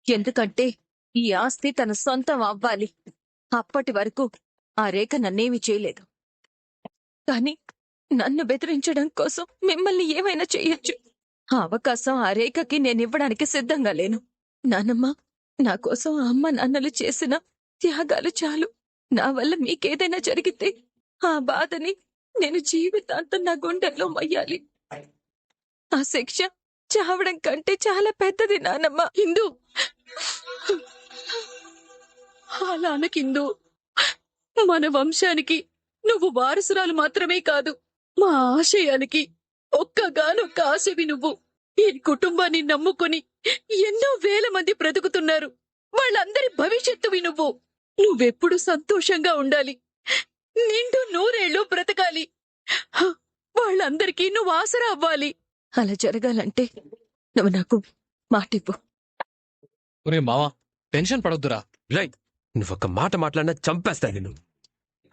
ఎందుకంటే ఈ ఆస్తి తన సొంతం అవ్వాలి. అప్పటి వరకు ఆ రేఖ నన్నేమీ చేయలేదు. కాని నన్ను బెదిరించడం కోసం మిమ్మల్ని ఏమైనా చెయ్యొచ్చు. ఆ అవకాశం ఆ రేఖకి నేనివ్వడానికి సిద్ధంగా లేను. నానమ్మ, నా కోసం ఆ అమ్మ నాన్నలు చేసిన త్యాగాలు చాలు. నా వల్ల మీకేదైనా జరిగితే ఆ బాధని నేను జీవితాంతం నా గుండెల్లో మొయ్యాలి. ఆ శిక్ష చావడం కంటే చాలా పెద్దది నానమ్మ. హిందూ, అలా అనకిందు. మన వంశానికి నువ్వు వారసురాలు మాత్రమే కాదు, మా ఆశయానికి ఒక్కగానొక్క ఆశవి నువ్వు. ఈ కుటుంబాన్ని నమ్ముకుని ఎన్నో వేల మంది బ్రతుకుతున్నారు. వాళ్ళందరి భవిష్యత్తువి నువ్వు. నువ్వెప్పుడు సంతోషంగా ఉండాలి, నిండు నూరేళ్లు బ్రతకాలి. హ, వాళ్ళందరికీ నువ్వు ఆసరా అవ్వాలి. అలా జరగాలంటే నువ్వు నాకు మాటివ్వు. ఒరే మావా, టెన్షన్ పడొద్దురా. రై, నువ్వొక్క మాట మాట్లాడినా చంపేస్తా నేను.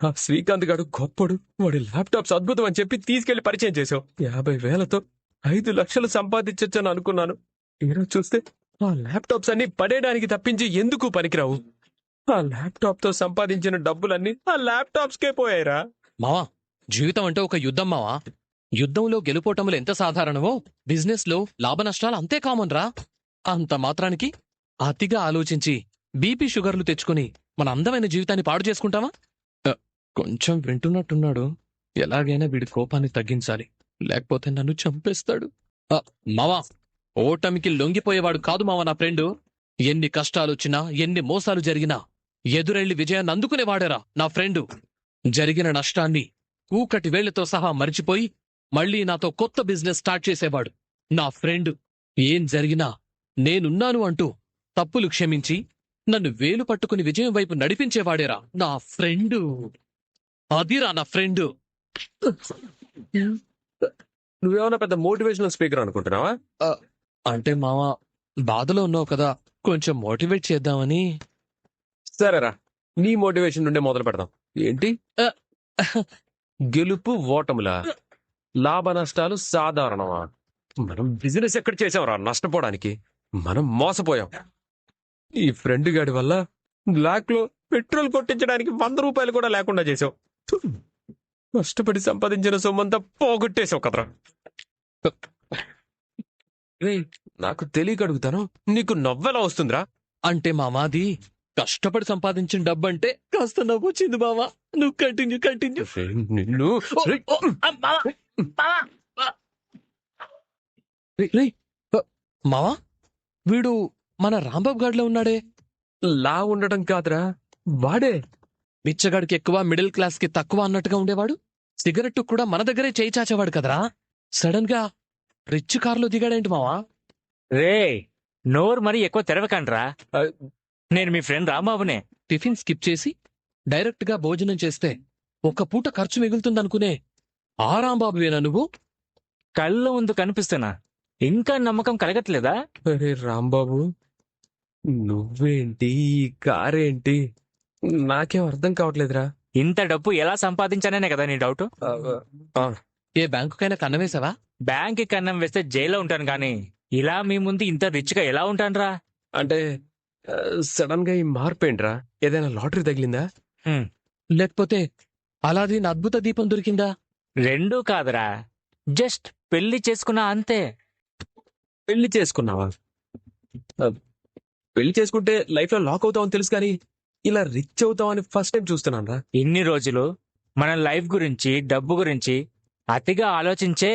ఆ శ్రీకాంత్ గారు గొప్పడు, వాడి ల్యాప్టాప్స్ అద్భుతం అని చెప్పి తీసుకెళ్లి పరిచయం చేసావు. 50,000తో 5 లక్షలు సంపాదించొచ్చని అనుకున్నాను. ఈరోజు చూస్తే ఆ ల్యాప్టాప్స్ అన్ని పడేయడానికి తప్పించి ఎందుకు పనికిరావు. ఆ ల్యాప్టాప్ తో సంపాదించిన డబ్బులన్నీ ఆ ల్యాప్టాప్స్కే పోయాయిరా. మావా, జీవితం అంటే ఒక యుద్ధం మావా. యుద్ధంలో గెలుపోటములు ఎంత సాధారణమో బిజినెస్ లో లాభ నష్టాలు అంతే కామన్ రా. అంత మాత్రానికి అతిగా ఆలోచించి బీపీ షుగర్లు తెచ్చుకుని మన అందమైన జీవితాన్ని పాడు చేసుకుంటావా? కొంచెం వింటున్నట్టున్నాడు. ఎలాగైనా వీడి కోపాన్ని తగ్గించాలి, లేకపోతే నన్ను చంపేస్తాడు. మావా, ఓటమికి లొంగిపోయేవాడు కాదు మావా నా ఫ్రెండు. ఎన్ని కష్టాలొచ్చినా, ఎన్ని మోసాలు జరిగినా ఎదురెళ్లి విజయాన్ని అందుకునేవాడేరా నా ఫ్రెండు. జరిగిన నష్టాన్ని కూకటి వేళ్లతో సహా మరిచిపోయి మళ్లీ నాతో కొత్త బిజినెస్ స్టార్ట్ చేసేవాడు నా ఫ్రెండు. ఏం జరిగినా నేనున్నాను అంటూ తప్పులు క్షమించి నన్ను వేలు పట్టుకుని విజయం వైపు నడిపించేవాడేరా నా ఫ్రెండు. అదిరా నా ఫ్రెండు. నువ్వేమన్నా పెద్ద మోటివేషనల్ స్పీకర్ అనుకుంటున్నావా? అంటే మావా, బాధలో ఉన్నావు కదా, కొంచెం మోటివేట్ చేద్దామని. సరేరా, నీ మోటివేషన్ నుండే మొదలు పెడదాం. ఏంటి? గెలుపు ఓటములా, లాభ నష్టాలు సాధారణమా? మనం బిజినెస్ ఎక్కడ చేసాంరా నష్టపోవడానికి? మనం మోసపోయాం. ఈ ఫ్రెండ్ గాడి వల్ల బ్లాక్ లో పెట్రోల్ కొట్టించడానికి 100 రూపాయలు కూడా లేకుండా చేసావు. కష్టపడి సంపాదించిన సొమ్మంతా పోగొట్టేసావు కదరా. నాకు తెలియక అడుగుతాను, నీకు నవ్వెలా వస్తుందిరా? అంటే మామాది కష్టపడి సంపాదించిన డబ్బంటే కాస్త నవ్వొచ్చింది బావా. నువ్వు కంటిన్యూ. నిన్ను మావా, వీడు మన రాంబాబు గాడిలో ఉన్నాడే. లా ఉండడం కాదురా, వాడే. బిచ్చగాడికి ఎక్కువ, మిడిల్ క్లాస్ కి తక్కువ అన్నట్టుగా ఉండేవాడు. సిగరెట్టు కూడా మన దగ్గరే చేయి చాచేవాడు కదరా. సడన్ గా రిచ్ కారులో దిగాడేంటి మావా? రే, నోరు మరి ఎక్కువ తెరవకండ్రా. నేను మీ ఫ్రెండ్ రాంబాబునే. టిఫిన్ స్కిప్ చేసి డైరెక్ట్ గా భోజనం చేస్తే ఒక పూట ఖర్చు మిగులుతుందనుకునే ఆ రాంబాబువేనా నువ్వు? కళ్ళ ముందు కనిపిస్తున్నా, ఇంకా నమ్మకం కలగట్లేదా? అరే రాంబాబు, నువ్వేంటి, ఈ కారేంటి, నాకేం అర్థం కావట్లేదురా. ఇంత డబ్బు ఎలా సంపాదించాననే కదా నీ డౌట్? ఏ బ్యాంకుకైనా కన్నవేశావా? బ్యాంక్ కన్నం వేస్తే జైల్లో ఉంటాను గాని ఇలా మీ ముందు ఇంత రిచ్ గా ఎలా ఉంటానురా? అంటే సడన్ గా ఈ మార్పేంట్రా? ఏదైనా లాటరీ తగిలిందా? లేకపోతే అలాదీన్ అద్భుత దీపం దొరికిందా? రెండూ కాదురా, జస్ట్ పెళ్లి చేసుకున్నా అంతే. పెళ్లి చేసుకున్నావా? పెళ్లి చేసుకుంటే లైఫ్ లో లాక్ అవుతావని తెలుసు కానీ ఇలా రిచ్ అవుతావని ఫస్ట్ టైం చూస్తున్నాను రా. ఇన్ని రోజులు మన లైఫ్ గురించి, డబ్బు గురించి అతిగా ఆలోచించే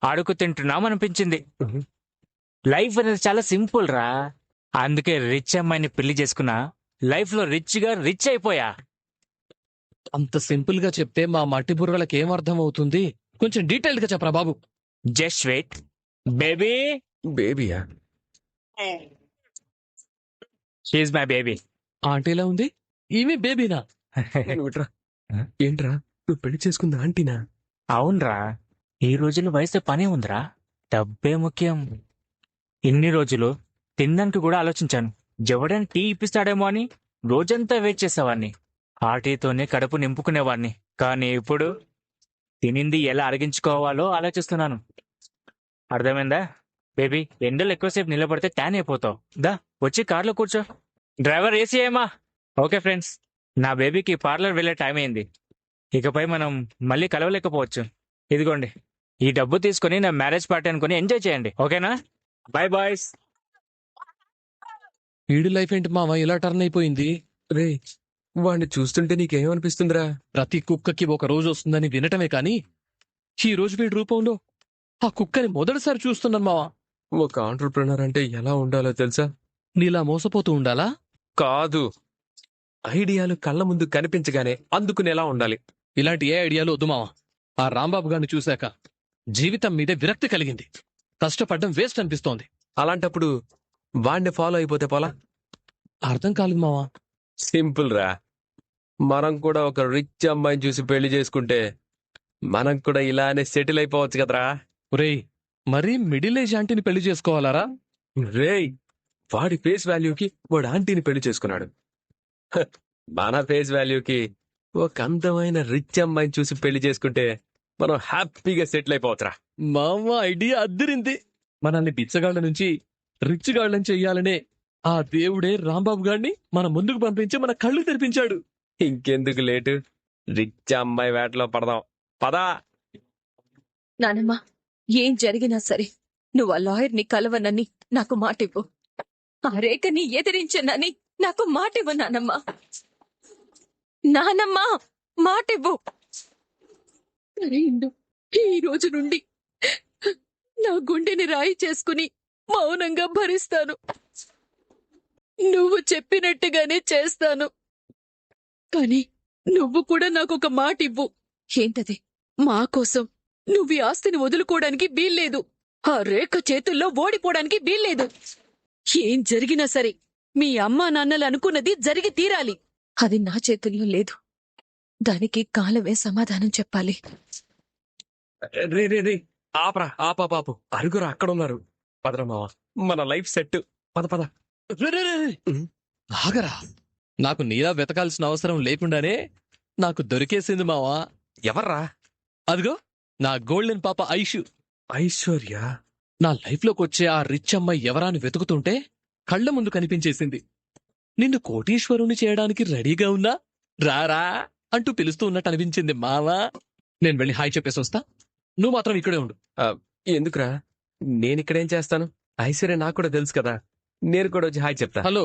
అడుగు తింటున్నామనిపించింది. లైఫ్ అనేది చాలా సింపుల్ రా. అందుకే రిచ్ అమ్మాయిని పెళ్లి చేసుకున్నా, లైఫ్ లో రిచ్ అయిపోయా. అంత సింపుల్ గా చెప్తే మా మట్టి బుర్రలకు ఏం అర్థం అవుతుంది? కొంచెం డీటెయిల్డ్ గా చెప్పరా బాబు. Just wait baby. బేబీయా? షీఈ్ మై బేబీ. ఆంటీలా ఉంది, ఈమె బేబీనా? ఏంట్రా, నువ్వు పెళ్లి చేసుకుందా ఆంటీనా? అవునరా, ఈ రోజుల్లో వయసు పని ఉందిరా, డబ్బే ముఖ్యం. ఇన్ని రోజులు తినడానికి కూడా ఆలోచించాను, ఎవడని టీ ఇప్పిస్తాడేమో అని రోజంతా వెయిట్ చేసేవాడిని. ఆ టీతోనే కడుపు నింపుకునేవాడిని. కానీ ఇప్పుడు తినింది ఎలా అరిగించుకోవాలో ఆలోచిస్తున్నాను. అర్థమైందా? బేబీ ఎండలు ఎక్కువసేపు నిలబడితే ట్యాన్ అయిపోతావు. దా వచ్చి కార్లో కూర్చో. డ్రైవర్ ఏసీ ఏమా? ఓకే ఫ్రెండ్స్, నా బేబీకి పార్లర్ వెళ్ళే టైం అయింది. ఇకపై మనం మళ్ళీ కలవలేకపోవచ్చు. ఇదిగోండి, ఈ డబ్బు తీసుకొని నా మ్యారేజ్ పార్టీ అనుకుని ఎంజాయ్ చేయండి. ఓకేనా? Bye boys. వీడి లైఫ్ ఏంటి మావా ఇలా టర్న్ అయిపోయింది? రే, వాడిని చూస్తుంటే నీకేమనిపిస్తుందిరా? ప్రతి కుక్కకి ఒక రోజు వస్తుందని వినటమే కాని ఈ రోజు వీడి రూపంలో ఆ కుక్కని మొదటిసారి చూస్తున్నాను మావా. ఒక ఆంటర్ప్రినర్ అంటే ఎలా ఉండాలో తెలుసా? నీలా మోసపోతూ ఉండాలా? కాదు, ఐడియాలు కళ్ళ ముందు కనిపించగానే అందుకునేలా ఉండాలి. ఇలాంటి ఏ ఐడియాలు వద్దు మావా. ఆ రాంబాబు గారిని చూశాక జీవితం మీదే విరక్తి కలిగింది. కష్టపడ్డం వేస్ట్ అనిపిస్తోంది. అలాంటప్పుడు వాడిని ఫాలో అయిపోతే పోలా? అర్థం కాలేదు మావా. సింపుల్ రా. మనం కూడా ఒక రిచ్ అమ్మాయిని చూసి పెళ్లి చేసుకుంటే మనం కూడా ఇలానే సెటిల్ అయిపోవచ్చు కదరా. ఒరేయ్, మరీ మిడిల్ ఏజ్ ఆంటీని పెళ్లి చేసుకోవాలారా? రేయ్, వాడి ఫేస్ వాల్యూకి వాడు ఆంటీని పెళ్లి చేసుకున్నాడు. హ, మన ఫేస్ వాల్యూకి ఒక అందమైన రిచ్ అమ్మాయిని చూసి పెళ్లి చేసుకుంటే మనం హ్యాపీగా సెటిల్ అయిపోవచ్చురా. మామ ఐడియా అద్దరింది. మనల్ని బిచ్చగాళ్ల నుంచి రిచ్ గాళ్ళని చెయ్యాలనే ఆ దేవుడే రాంబాబు గారిని మన ముందుకు పంపించి మన కళ్ళు తెరిపించాడు. ఇంకెందుకు లేటు, రిచ్ అమ్మాయి వేటలో పడదాం. పదా. నానమ్మ, ఏం జరిగినా సరే నువ్వు ఆ లాయర్ని కలవనని నాకు మాటివ్వు. ఆ రేఖని ఎదిరించనని నాకు మాటివ్వు నానమ్మ. నానమ్మ, మాటివ్వు. సరే ఇందు, ఈ రోజు నుండి నా గుండెని రాయి చేసుకుని మౌనంగా భరిస్తాను. నువ్వు చెప్పినట్టుగానే చేస్తాను. కానీ నువ్వు కూడా నాకొక మాట ఇవ్వు. ఏంటది? మా కోసం నువ్వు ఈ ఆస్తిని వదులుకోవడానికి వీల్లేదు. ఆ రేఖ చేతుల్లో ఓడిపోవడానికి వీల్లేదు. ఏం జరిగినా సరే మీ అమ్మా నాన్నలు అనుకున్నది జరిగి తీరాలి. అది నా చేతుల్లో లేదు. దానికి కాలమే సమాధానం చెప్పాలి. రే రే రే, ఆపరా, ఆపాపాపు. అరుగురా, అక్కడ ఉన్నారు. పదరా మావా, మన లైఫ్ సెట్. పద పద. రే, రే, రే, రే. ఆగరా. నాకు నీలా వెతకాల్సిన అవసరం లేకుండానే నాకు దొరికేసింది మావా. ఎవర్రా? అదిగో నా గోల్డెన్ పాప ఐషు. ఐశ్వర్య. నా లైఫ్లోకి వచ్చే ఆ రిచ్ అమ్మాయి ఎవరా అని వెతుకుతుంటే కళ్ళ ముందు కనిపించేసింది. నిన్ను కోటీశ్వరుని చేయడానికి రెడీగా ఉన్నా రారా అంటూ పిలుస్తూ ఉన్నట్టు అనిపించింది మావా. నేను వెళ్ళి హాయ్ చెప్పేసి వస్తా. నువ్వు మాత్రం ఇక్కడే ఉండు. ఎందుకురా? నేనిక్కడేం చేస్తాను? ఐశ్వర్య నాకు కూడా తెలుసు కదా. నేను కూడా వచ్చి హాయ్ చెప్తా. హలో.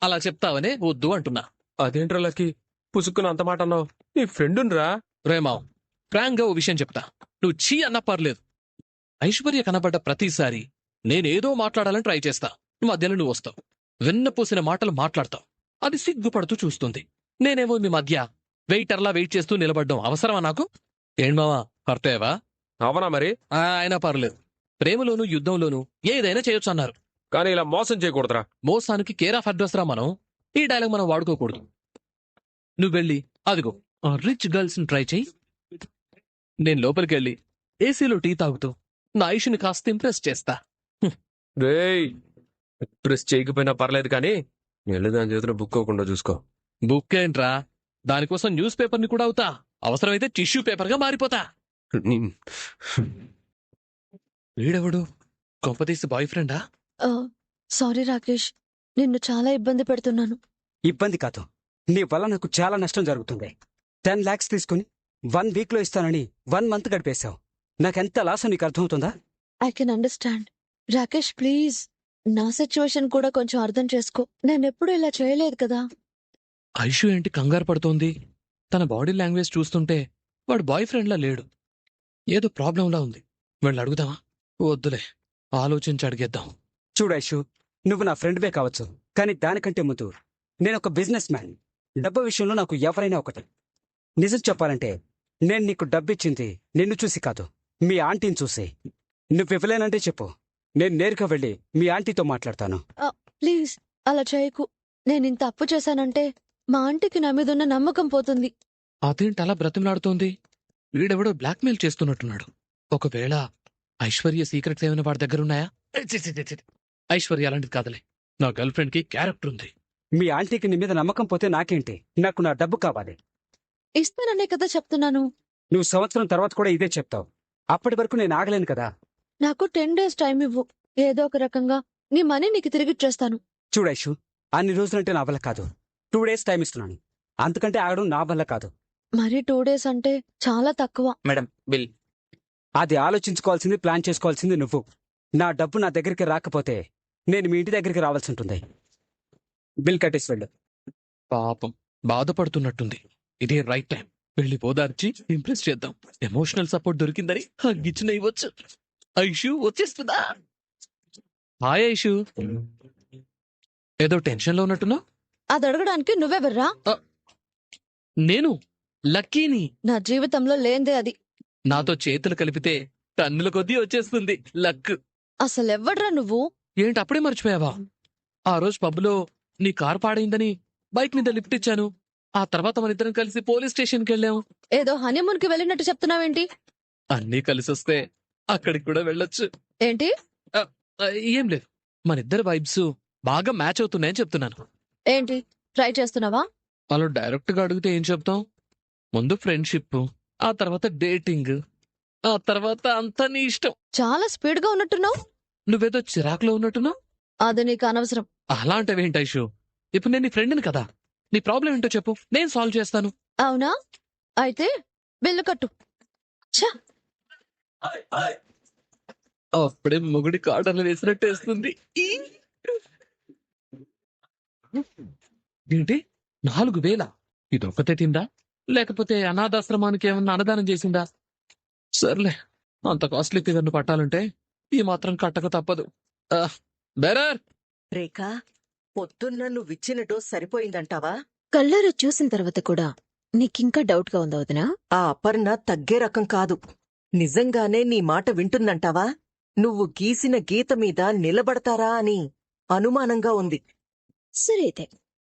అలా చెప్తావనే వద్దు అంటున్నా. అదేంట్రా లక్కీ, పుసుక్కున అంత మాట అన్నావు? నీ ఫ్రెండున్రా. రేమావ్, ఫ్రాంక్ గా ఓ విషయం చెప్తా. నువ్వు చీ అన్నా పర్లేదు. ఐశ్వర్య కనబడ్డ ప్రతిసారి నేనేదో మాట్లాడాలని ట్రై చేస్తా. మధ్యలో నువ్వు వస్తావు, వెన్నపూసిన మాటలు మాట్లాడతావు. అది సిగ్గుపడుతూ చూస్తుంది. నేనేమో మీ మధ్య వెయిటర్లా వెయిట్ చేస్తూ నిలబడ్డం అవసరమా నాకు? ఏం మావా, పర్తేవా? అవనా మరి? అయినా పర్లేదు. ప్రేమలోనూ యుద్ధంలోనూ ఏదైనా చేయొచ్చు అన్నారు. కానీ ఇలా మోసం చేయకూడదురా. మోసానికి కేర్ ఆఫ్ అడ్రస్ రా మనం. ఈ డైలాగ్ మనం వాడుకోకూడదు. నువ్వు వెళ్ళి అదిగో ఆ రిచ్ గర్ల్స్ ని ట్రై చెయ్యి. నేను లోపలికెళ్ళి ఏసీలో టీ తాగుతూ నా ఐషుని కాస్త ఇంప్రెస్ చేస్తా. రేయ్, ప్రెస్ చేయకపోయినా పర్లేదు కానీ వెళ్ళి దాని చేతిలో బుక్ అవ్వకుండా చూసుకో. బుక్ ఏంట్రా, దానికోసం న్యూస్ పేపర్ని కూడా అవుతా. అవసరమైతే టిష్యూ పేపర్గా మారిపోతా. వీడెవడు? కొంపతీసి బాయ్ ఫ్రెండా? సారీ రాకేష్, నిన్ను చాలా ఇబ్బంది పెడుతున్నాను. ఇబ్బంది కాదు, నీ వల్ల నాకు చాలా నష్టం జరుగుతుంది. 10 lakhs తీసుకుని 1 week లో ఇస్తానని 1 month గడిపేశావు. నాకెంత లాస్ నీకు అర్థమవుతుందా? I can understand. Rakesh please, నా సిచ్యువేషన్ కూడా కొంచెం అర్థం చేసుకో. నేనెప్పుడు ఇలా చేయలేదు కదా. ఐషు ఏంటి కంగారు పడుతోంది? తన బాడీ లాంగ్వేజ్ చూస్తుంటే వాడు బాయ్ ఫ్రెండ్లా లేడు. ఏదో ప్రాబ్లంలా ఉంది. వెళ్ళి అడుగుదామా? వద్దులే, ఆలోచించి అడిగేద్దాం. చూడు ఐషు, నువ్వు నా ఫ్రెండ్వే కావచ్చు, కానీ దానికంటే ముందు నేనొక బిజినెస్ మ్యాన్. డబ్బు విషయంలో నాకు ఎవరైనా ఒకటి. నిజం చెప్పాలంటే నేను నీకు డబ్బిచ్చింది నిన్ను చూసి కాదు, మీ ఆంటీని చూసి. నువ్వు ఇవ్వలేనంటే చెప్పు, నేను నేరుగా వెళ్ళి మీ ఆంటీతో మాట్లాడతాను. ప్లీజ్ అలా చేయకు. నేనింత అప్పు చేశానంటే మా ఆంటీకి నా మీదున్న నమ్మకం పోతుంది. అదేంటి అలా బ్రతిమలాడుతోంది? వీడెవడో బ్లాక్మెయిల్ చేస్తున్నట్టున్నాడు. ఒకవేళ ఐశ్వర్య సీక్రెట్స్ ఏమైనా వాడి దగ్గరున్నాయా? ఐశ్వర్య అలాంటిది కాదులే. నా గర్ల్ ఫ్రెండ్ కి క్యారెక్టర్ ఉంది. మీ ఆంటీకి నీ మీద నమ్మకం పోతే నాకేంటి, నాకు నా డబ్బు కావాలి. ఇస్తాననే కదా చెప్తున్నాను. నువ్వు సంవత్సరం తర్వాత కూడా ఇదే చెప్తావు. అప్పటి వరకు నేను ఆగలేను కదా. నాకు 10 days టైం ఇవ్వు. ఏదో ఒక రకంగా నీ మనీ నీకు తిరిగిచ్చేస్తాను. చూడైషు, అన్ని రోజులంటే నా వల్ల కాదు. 2 days టైం ఇస్తున్నాను. అంతకంటే ఆగడం నా వల్ల కాదు. మరి 2 days అంటే చాలా తక్కువ. Madam bill. అది ఆలోచించుకోవాల్సింది, ప్లాన్ చేసుకోవాల్సింది నువ్వు. నా డబ్బు నా దగ్గరికి రాకపోతే నేను మీ ఇంటి దగ్గరికి రావాల్సి ఉంటుంది. బిల్ కట్టేసి వెళ్ళు. పాపం బాధపడుతున్నట్టుంది. ఇదే రైట్ టైం. వెళ్ళి పోదార్చి ఇంప్రెస్ చేద్దాం. ఎమోషనల్ సపోర్ట్ దొరికిందని హగ్గిచ్చిన ఇవ్వచ్చు. ఐషు వచ్చేస్తుందా? హాయ్ ఐషు, ఏదో టెన్షన్ లో ఉన్నట్టున్నా? అది అడగడానికి నువ్వెవర్రా? నేను లక్కీని. నా జీవితంలో లేందే అది. నాతో చేతులు కలిపితే టన్నుల కొద్దీ వచ్చేస్తుంది లక్. అసలెవ్వడ్రా నువ్వు? ఏంటి అప్పుడే మర్చిపోయావా? ఆ రోజు పబ్లో నీ కార్ పాడైందని బైక్ మీద లిఫ్ట్ ఇచ్చాను. ఆ తర్వాత మనిద్దరం కలిసి పోలీస్ స్టేషన్కి వెళ్ళాం. ఏదో హనీమూన్ కి వెళ్ళినట్టు చెప్తున్నావేంటి? అన్నీ కలిసొస్తే అక్కడికి కూడా వెళ్ళొచ్చు. ఏంటి? ఏం లేదు, మనిద్దరి వైబ్స్ బాగా మ్యాచ్ అవుతున్నాయని చెప్తున్నాను. ఏంటి ట్రై చేస్తున్నావా? అలా డైరెక్ట్ గా అడిగితే ఏం చెప్తాం? ముందు ఫ్రెండ్షిప్, ఆ తర్వాత డేటింగ్, ఆ తర్వాత అంతా నీ ఇష్టం. చాలా స్పీడ్ గా ఉన్నట్టున్నావు. నువ్వేదో చిరాకులో ఉన్నట్టున్నావు. అది నీకు అనవసరం. అలా అంటావేంటి ఐషు? ఇప్పుడు నేను నీ ఫ్రెండ్ని కదా. నీ ప్రాబ్లం ఏంటో చెప్పు, నేను సాల్వ్ చేస్తాను. అవునా? అయితే బిల్లు కట్టు. ఛ! అప్పుడే మొగుడి కాడలు వేసినట్టు వేస్తుంది. ఏంటి 4,000? ఇదొక్కతే తిందా లేకపోతే అనాథాశ్రమానికి ఏమన్నా అన్నదానం చేసిందా? సర్లే, అంత కాస్ట్లీ ఫిగర్ను పట్టాలంటే ఈ మాత్రం కట్టక తప్పదు. బేరర్, రేఖా, పొద్దున్న నువ్విచ్చిన డోస్ సరిపోయిందంటావా? కళ్ళారా చూసిన తర్వాత కూడా నీకింకా డౌట్ గా ఉందా వదినా? ఆ అపర్ణ తగ్గే రకం కాదు. నిజంగానే నీ మాట వింటుందంటావా? నువ్వు గీసిన గీత మీద నిలబడతారా అని అనుమానంగా ఉంది. సరే అయితే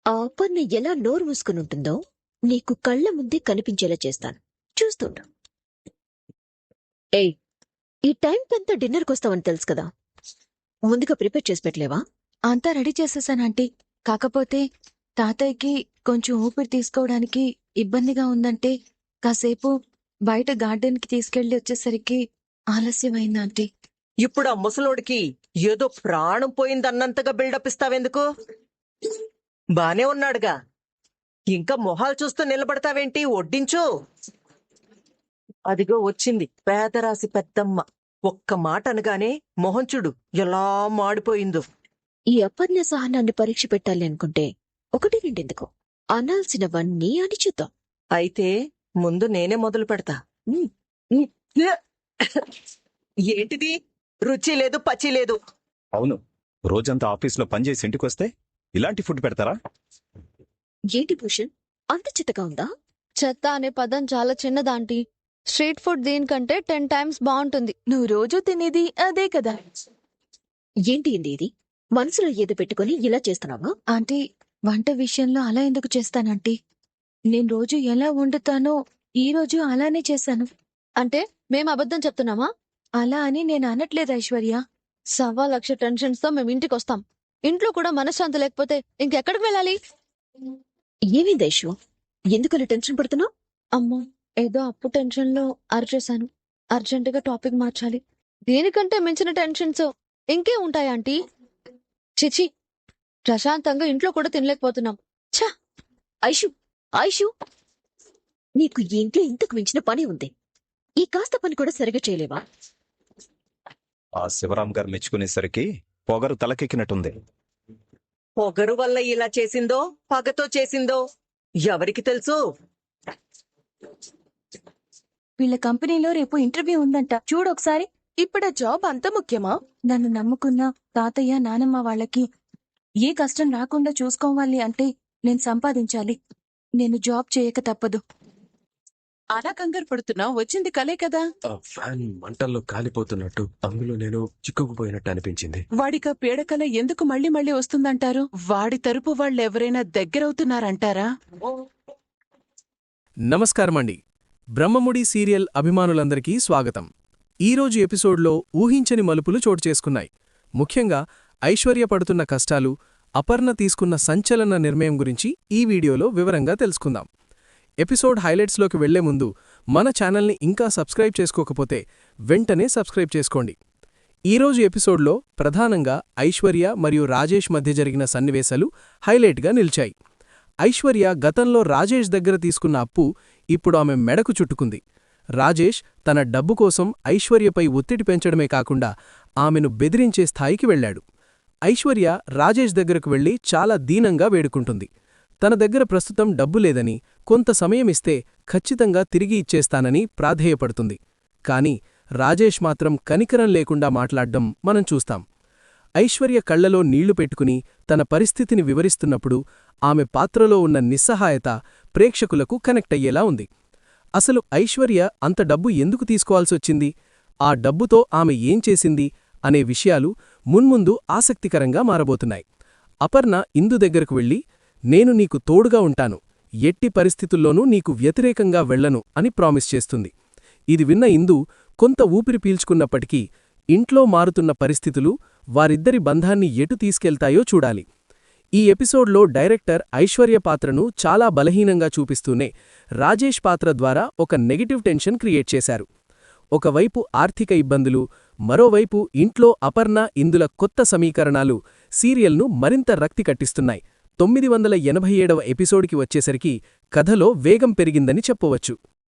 ఆ అపర్ణ ఎలా నోరు మూసుకుని ఉంటుందో నీకు కళ్ళ ముందే కనిపించేలా చేస్తాను, చూస్తుంటా. ఏయ్, ఈ టైంకంతా డిన్నర్కి వస్తావని తెలుసు కదా, ముందుగా ప్రిపేర్ చేసి పెట్టలేవా? అంతా రెడీ చేసేసానంటీ. కాకపోతే తాతయ్యకి కొంచెం ఊపిరి తీసుకోవడానికి ఇబ్బందిగా ఉందంటే కాసేపు బయట గార్డెన్కి తీసుకెళ్లి వచ్చేసరికి ఆలస్యమైంది ఆంటీ. ఇప్పుడు ఆ ముసలోడికి ఏదో ప్రాణం పోయిందన్నంతగా బిల్డప్ ఇస్తావెందుకు? బానే ఉన్నాడుగా, ఇంకా మొహాలు చూస్తూ నిలబడతావేంటి? వడ్డించు. అదిగో వచ్చింది పేదరాశి పెద్దమ్మ. ఒక్క మాట అనగానే మొహం చూడు ఎలా మాడిపోయిందో. ఈ అపర్ణ సహనాన్ని పరీక్ష పెట్టాలి అనుకుంటే 1-2 ఎందుకు, అనాల్సినవన్నీ అని చూద్దాం. అయితే ముందు నేనే మొదలు పెడతా. ఏంటిది? రుచి లేదు, పచి లేదు. అవును, రోజంతా ఆఫీస్లో పనిచేసి ఇంటికొస్తే ఇలాంటి ఫుడ్ పెడతారా? ఏంటి భూషణ్, అంత చిత్తగా ఉందా? చెత్త అనే పదం చాలా చిన్నదాంటీ. స్ట్రీట్ ఫుడ్ దీనికంటే 10 times బాగుంటుంది. నువ్వు రోజూ తినేది అదే కదా ఏంటి ఇది? మనసులో ఏదో పెట్టుకుని ఇలా చేస్తున్నావా? ఆంటీ. వంట విషయంలో అలా ఎందుకు చేస్తానంటీ? నేను రోజు ఎలా వండుతానో ఈ రోజు అలానే చేశాను. అంటే మేం అబద్ధం చెప్తున్నామా? అలా అని నేను అనట్లేదు ఐశ్వర్య. 1,00,000 టెన్షన్స్ తో మేము ఇంటికొస్తాం. ఇంట్లో కూడా మనశ్శాంతి లేకపోతే ఇంకెక్కడికి వెళ్ళాలి? ఏమైంది ఐషు, ఎందుకలా టెన్షన్ పడుతున్నావు? అమ్మో, ఏదో అప్పు టెన్షన్ లో అరిచేశాను. అర్జెంటుగా టాపిక్ మార్చాలి. దీనికంటే మించిన టెన్షన్స్ ఇంకే ఉంటాయా ఆంటీ? చిచి, ప్రశాంతంగా ఇంట్లో కూడా తినలేకపోతున్నాం. ఛ! ఐషు, ఐషు, నీకు ఈ ఇంట్లో ఇంతకు మించిన పని ఉంది. ఈ కాస్త పని కూడా సరిగా చేయలేవా? ఆ శివరాం గారు మెచ్చుకునేసరికి పొగరు తలకెక్కినట్టుంది. పొగరు వల్ల ఇలా చేసిందో పగతో చేసిందో ఎవరికి తెలుసు? వీళ్ళ కంపెనీలో రేపు ఇంటర్వ్యూ ఉందంట, చూడొకసారి. ఇప్పుడు ఆ జాబ్ అంత ముఖ్యమా? నన్ను నమ్ముకున్న తాతయ్య నానమ్మ వాళ్ళకి ఏ కష్టం రాకుండా చూసుకోవాలి అంటే నేను సంపాదించాలి. నేను జాబ్ చేయక తప్పదు. అలా కంగారు పడుతున్నావు, వచ్చింది కలే కదా. ఆ ఫ్యాన్ మంటల్లో కాలిపోతున్నట్టు, అందులో నేను చిక్కుకుపోయినట్టు అనిపించింది. వాడిక పీడకల ఎందుకు మళ్ళీ మళ్ళీ వస్తుందంటారు? వాడి తరపు వాళ్ళెవరైనా దగ్గరవుతున్నారంటారా? నమస్కారమండి. బ్రహ్మముడి సీరియల్ అభిమానులందరికీ స్వాగతం. ఈరోజు ఎపిసోడ్లో ఊహించని మలుపులు చోటు చేసుకున్నాయి. ముఖ్యంగా ఐశ్వర్య పడుతున్న కష్టాలు, అపర్ణ తీసుకున్న సంచలన నిర్ణయం గురించి ఈ వీడియోలో వివరంగా తెలుసుకుందాం. ఎపిసోడ్ హైలైట్స్లోకి వెళ్లే ముందు మన ఛానల్ని ఇంకా సబ్స్క్రైబ్ చేసుకోకపోతే వెంటనే సబ్స్క్రైబ్ చేసుకోండి. ఈరోజు ఎపిసోడ్లో ప్రధానంగా ఐశ్వర్య మరియు రాజేష్ మధ్య జరిగిన సన్నివేశాలు హైలైట్గా నిలిచాయి. ఐశ్వర్య గతంలో రాజేష్ దగ్గర తీసుకున్న అప్పు ఇప్పుడు ఆమె మెడకు చుట్టుకుంది. రాజేష్ తన డబ్బు కోసం ఐశ్వర్యపై ఒత్తిడి పెంచడమే కాకుండా ఆమెను బెదిరించే స్థాయికి వెళ్లాడు. ఐశ్వర్య రాజేష్ దగ్గరకు వెళ్లి చాలా దీనంగా వేడుకుంటుంది. తన దగ్గర ప్రస్తుతం డబ్బు లేదని, కొంత సమయమిస్తే ఖచ్చితంగా తిరిగి ఇచ్చేస్తానని ప్రాధేయపడుతుంది. కాని రాజేష్ మాత్రం కనికరం లేకుండా మాట్లాడ్డం మనం చూస్తాం. ఐశ్వర్య కళ్లలో నీళ్లు పెట్టుకుని తన పరిస్థితిని వివరిస్తున్నప్పుడు ఆమె పాత్రలో ఉన్న నిస్సహాయత ప్రేక్షకులకు కనెక్ట్ అయ్యేలా ఉంది. అసలు ఐశ్వర్య అంత డబ్బు ఎందుకు తీసుకోవాల్సొచ్చింది, ఆ డబ్బుతో ఆమె ఏం చేసింది అనే విషయాలు మున్ముందు ఆసక్తికరంగా మారబోతున్నాయి. అపర్ణ ఇందు దగ్గరకు వెళ్లి, నేను నీకు తోడుగా ఉంటాను, ఎట్టి పరిస్థితుల్లోనూ నీకు వ్యతిరేకంగా వెళ్లను అని ప్రామిస్ చేస్తుంది. ఇది విన్న ఇందు కొంత ఊపిరి పీల్చుకున్నప్పటికీ ఇంట్లో మారుతున్న పరిస్థితులు వారిద్దరి బంధాన్ని ఎటు తీసుకెళ్తాయో చూడాలి. ఈ ఎపిసోడ్లో డైరెక్టర్ ఐశ్వర్య పాత్రను చాలా బలహీనంగా చూపిస్తూనే రాజేష్ పాత్ర ద్వారా ఒక నెగటివ్ టెన్షన్ క్రియేట్ చేశారు. ఒకవైపు ఆర్థిక ఇబ్బందులు, మరోవైపు ఇంట్లో అపర్ణ ఇందుల కొత్త సమీకరణాలు సీరియల్ను మరింత రక్తి కట్టిస్తున్నాయి. 987వ ఎపిసోడ్కి వచ్చేసరికి కథలో వేగం పెరిగిందని చెప్పవచ్చు.